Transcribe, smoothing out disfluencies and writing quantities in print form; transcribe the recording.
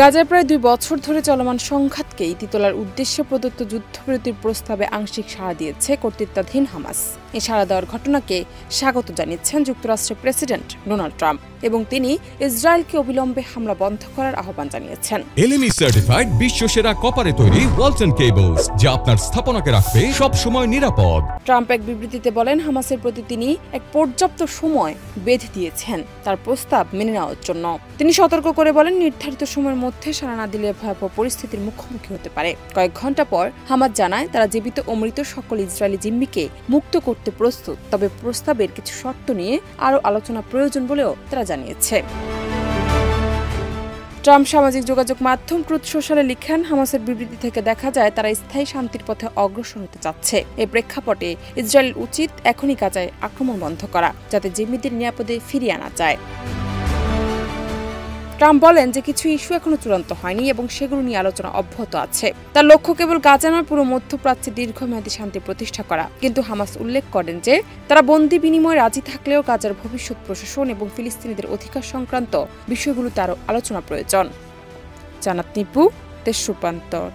গাজায় প্রায় 2 বছর ধরে চলমান সংঘাতকে ইতি তোলার উদ্দেশ্যে প্রদত্ত যুদ্ধবিরতির প্রস্তাবে আংশিক সাড়া দিয়েছে কর্তৃত্বাধীন হামাস। এই সাড়া দেওয়ার ঘটনাকে স্বাগত জানিয়েছেন যুক্তরাষ্ট্রের প্রেসিডেন্ট ডোনাল্ড ট্রাম্প এবং তিনি ইসরায়েলকে অবিলম্বে হামলা বন্ধ করার আহ্বান জানিয়েছেন। এলএমই সার্টিফাইড বিশ্বসেরা কপারে তৈরি ওয়ালটন কেবলস, যা আপনার স্থাপনাকে রাখবে সব সময় নিরাপদ। ট্রাম্প এক বিবৃতিতে বলেন, হামাসের প্রতি তিনি এক পর্যাপ্ত সময় বেঁধে দিয়েছেন তার প্রস্তাব মেনে নেওয়ার জন্য। তিনি সতর্ক করে বলেন, নির্ধারিত সময়ের মধ্যে সাড়া না দিলে ভয়াবহ পরিস্থিতির মুখোমুখি হতে পারে। কয়েক ঘন্টা পর হামাস জানায় তারা জীবিত ও মৃত সকল ইসরায়েলি জিম্মিকে মুক্ত করতে প্রস্তুত, তবে প্রস্তাবের কিছু শর্ত নিয়ে আরও আলোচনা প্রয়োজন বলেও তারা জানিয়েছে। ট্রাম্প সামাজিক যোগাযোগ মাধ্যম ট্রুথ সোশ্যালে লিখেন, হামাসের বিবৃতি থেকে দেখা যায় তারা স্থায়ী শান্তির পথে অগ্রসর হতে চাচ্ছে। এই প্রেক্ষাপটে ইসরায়েল উচিত এখনই গাজায় আক্রমণ বন্ধ করা, যাতে জিম্মিদের নিরাপদে ফিরিয়ে আনা যায়। ট্রাম্প বলেন যে কিছু ইস্যু এখনো চূড়ান্ত হয়নি এবং সেগুলো নিয়ে আলোচনা অব্যাহত আছে। তার লক্ষ্য কেবল গাজা নয়, পুরো মধ্যপ্রাচ্যে দীর্ঘমেয়াদী শান্তি প্রতিষ্ঠা করা। কিন্তু হামাস উল্লেখ করেন যে তারা বন্দি বিনিময়ে রাজি থাকলেও গাজার ভবিষ্যৎ প্রশাসন এবং ফিলিস্তিনিদের অধিকার সংক্রান্ত বিষয়গুলোতে আরও আলোচনা প্রয়োজন। জান্নাত নিপু, দেশ রূপান্তর।